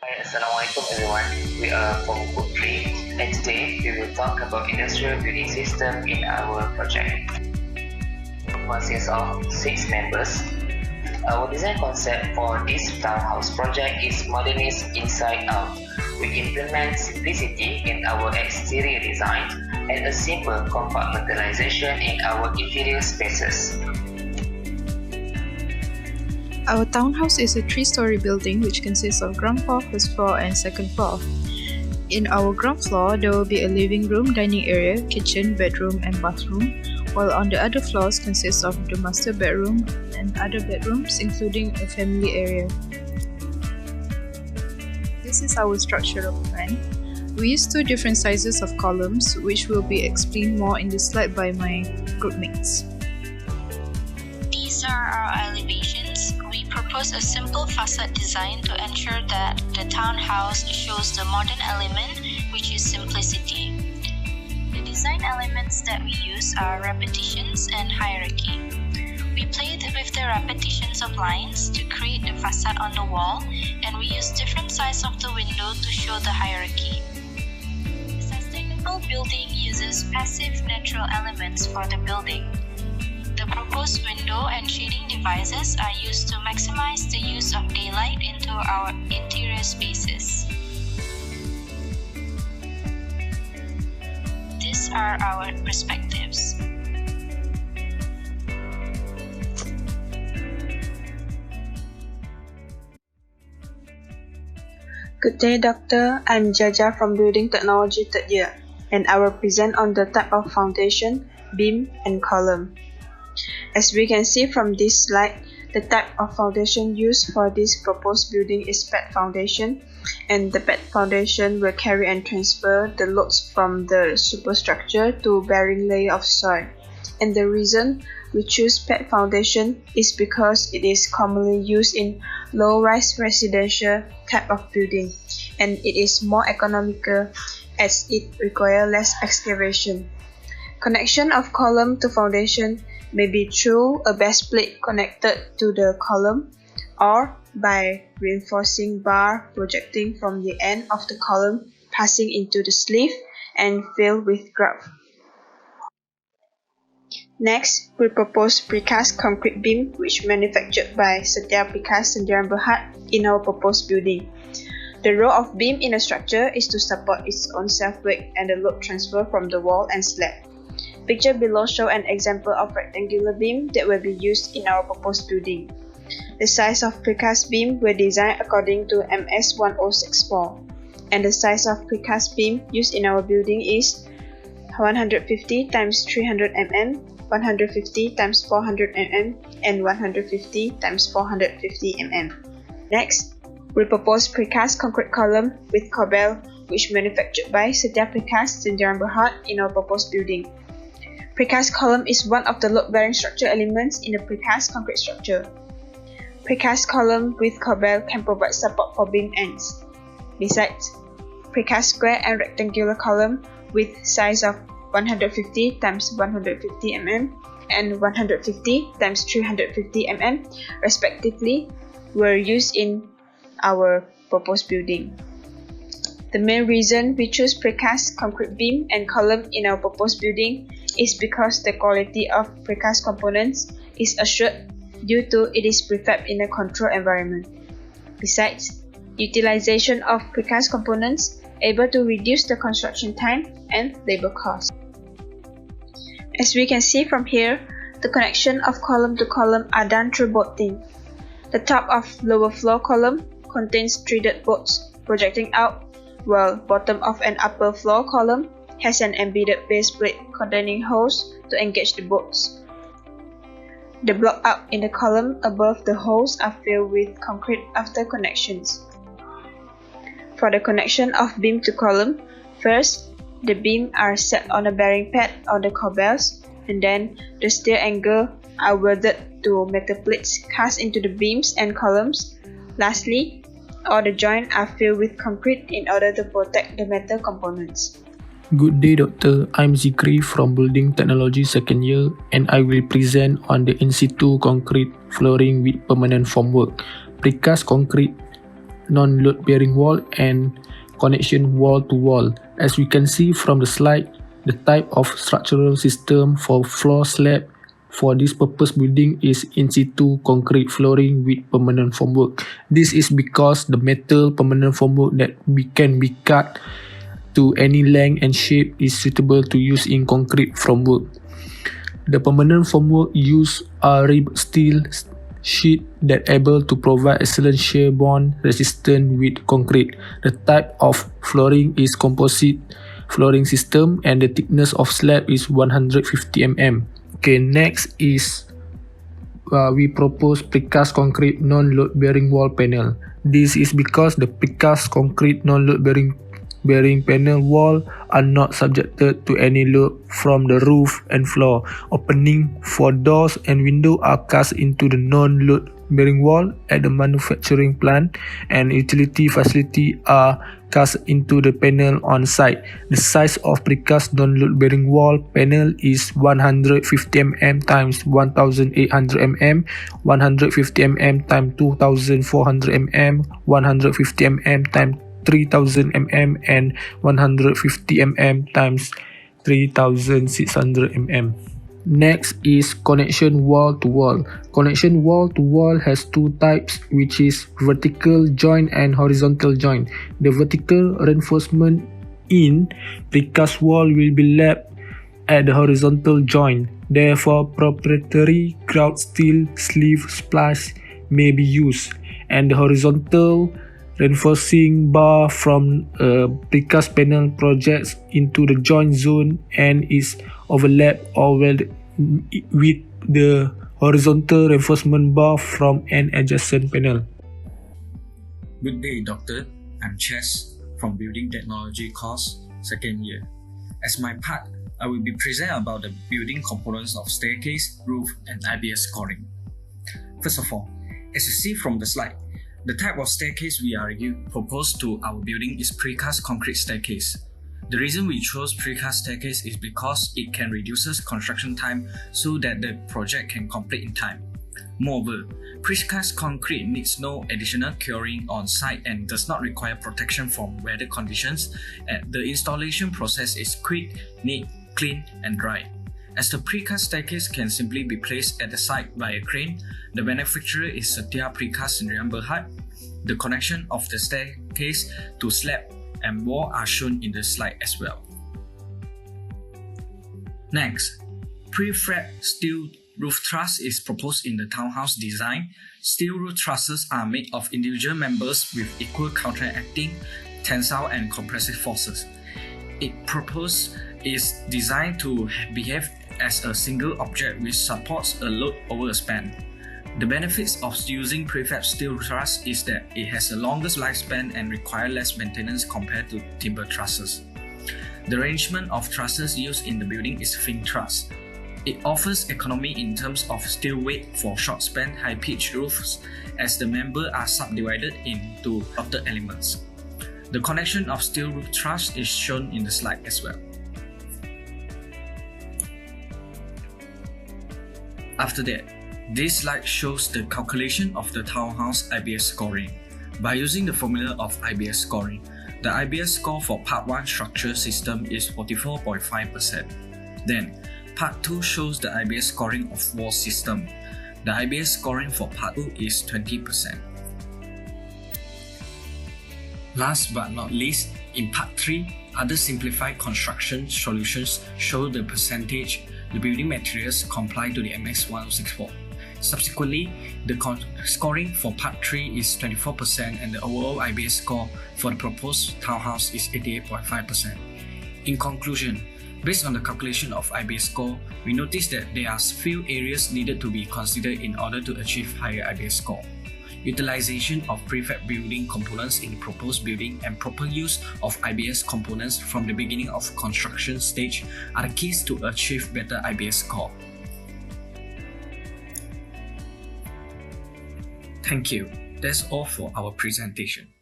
Hi, Assalamualaikum everyone. We are from Group 3 and today we will talk about industrial building system in our project. It consists of 6 members. Our design concept for this townhouse project is modernist inside out. We implement simplicity in our exterior design and a simple compartmentalization in our interior spaces. Our townhouse is a 3-story building which consists of ground floor, first floor, and second floor. In our ground floor, there will be a living room, dining area, kitchen, bedroom, and bathroom, while on the other floors consists of the master bedroom and other bedrooms, including a family area. This is our structural plan. We use 2 different sizes of columns, which will be explained more in the slide by my group mates. These are our elevations. We propose a simple facade design to ensure that the townhouse shows the modern element, which is simplicity. The design elements that we use are repetitions and hierarchy. We played with the repetitions of lines to create the facade on the wall, and we use different sizes of the window to show the hierarchy. The sustainable building uses passive natural elements for the building. The proposed window and shading devices are used to maximize the use of daylight into our interior spaces. These are our perspectives. Good day, Doctor. I'm Jaja from Building Technology 3rd year, and I will present on the type of foundation, beam, and column. As we can see from this slide, the type of foundation used for this proposed building is pad foundation, and the pad foundation will carry and transfer the loads from the superstructure to bearing layer of soil. And the reason we choose pad foundation is because it is commonly used in low-rise residential type of building, and it is more economical as it requires less excavation. Connection of column to foundation may be through a base plate connected to the column or by reinforcing bar projecting from the end of the column passing into the sleeve and filled with grout. Next, we propose precast concrete beam which manufactured by Setia Precast Sdn Bhd in our proposed building. The role of beam in a structure is to support its own self-weight and the load transfer from the wall and slab. Picture below show an example of rectangular beam that will be used in our proposed building. The size of precast beam were designed according to MS1064, and the size of precast beam used in our building is 150 x 300 mm, 150 x 400 mm, and 150 x 450 mm. Next, we propose precast concrete column with corbel which manufactured by Setia Precast Sdn Bhd in our proposed building. Precast column is one of the load-bearing structure elements in a precast concrete structure. Precast column with corbel can provide support for beam ends. Besides, precast square and rectangular column with size of 150 x 150 mm and 150 x 350 mm respectively were used in our proposed building. The main reason we choose precast concrete beam and column in our proposed building is because the quality of precast components is assured due to it is prefabbed in a controlled environment. Besides, utilization of precast components able to reduce the construction time and labor cost. As we can see from here, the connection of column to column are done through bolting. The top of lower floor column contains threaded bolts projecting out, while bottom of an upper floor column has an embedded base plate containing holes to engage the bolts. The block out in the column above the holes are filled with concrete after connections. For the connection of beam to column, first, the beam are set on a bearing pad on the corbels, and then the steer angle are welded to metal plates cast into the beams and columns. Lastly, all the joints are filled with concrete in order to protect the metal components. Good day, Doctor. I'm Zikri from Building Technology 2nd year, and I will present on the in situ concrete flooring with permanent formwork. Precast concrete non-load bearing wall and connection wall to wall. As we can see from the slide, the type of structural system for floor slab for this purpose building is in situ concrete flooring with permanent formwork. This is because the metal permanent formwork that can be cut to any length and shape is suitable to use in concrete formwork. The permanent formwork use a ribbed steel sheet that able to provide excellent shear bond resistance with concrete. The type of flooring is composite flooring system and the thickness of slab is 150 mm. Okay, next is we propose precast concrete non-load bearing wall panel. This is because the precast concrete non-load bearing panel wall are not subjected to any load from the roof and floor. Opening for doors and window are cast into the non-load bearing wall at the manufacturing plant, and utility facility are cast into the panel on site. The size of precast non-load bearing wall panel is 150 mm times 1800 mm, 150 mm times 2400 mm, 150 mm times 3000 mm, and 150 mm times 3600 mm. Next is connection wall to wall. Connection wall to wall has two types, which is vertical joint and horizontal joint. The vertical reinforcement in precast wall will be lapped at the horizontal joint. Therefore, proprietary grout steel sleeve splash may be used, and the horizontal reinforcing bar from a precast panel projects into the joint zone and is overlapped or welded with the horizontal reinforcement bar from an adjacent panel. Good day, Doctor. I'm Chess from Building Technology course, second year. As my part, I will be present about the building components of staircase, roof, and IBS scoring. First of all, as you see from the slide, the type of staircase we are proposed to our building is precast concrete staircase. The reason we chose precast staircase is because it can reduce construction time so that the project can complete in time. Moreover, precast concrete needs no additional curing on site and does not require protection from weather conditions, and the installation process is quick, neat, clean, and dry. As the precast staircase can simply be placed at the site by a crane, the manufacturer is Setia Precast Sdn Bhd. The connection of the staircase to slab and wall are shown in the slide as well. Next, prefab steel roof truss is proposed in the townhouse design. Steel roof trusses are made of individual members with equal counteracting, tensile and compressive forces. It proposed is designed to behave as a single object which supports a load over a span. The benefits of using prefab steel truss is that it has the longest lifespan and requires less maintenance compared to timber trusses. The arrangement of trusses used in the building is fin truss. It offers economy in terms of steel weight for short-span, high-pitched roofs, as the members are subdivided into outer elements. The connection of steel roof truss is shown in the slide as well. After that, this slide shows the calculation of the townhouse IBS scoring. By using the formula of IBS scoring, the IBS score for Part 1 structure system is 44.5%. Then, Part 2 shows the IBS scoring of wall system. The IBS scoring for Part 2 is 20%. Last but not least, in Part 3, other simplified construction solutions show the percentage the building materials comply to the MX 1064. Subsequently, the scoring for Part 3 is 24% and the overall IBS score for the proposed townhouse is 88.5%. In conclusion, based on the calculation of IBS score, we notice that there are few areas needed to be considered in order to achieve higher IBS score. Utilization of prefab building components in the proposed building and proper use of IBS components from the beginning of construction stage are the keys to achieve better IBS score. Thank you. That's all for our presentation.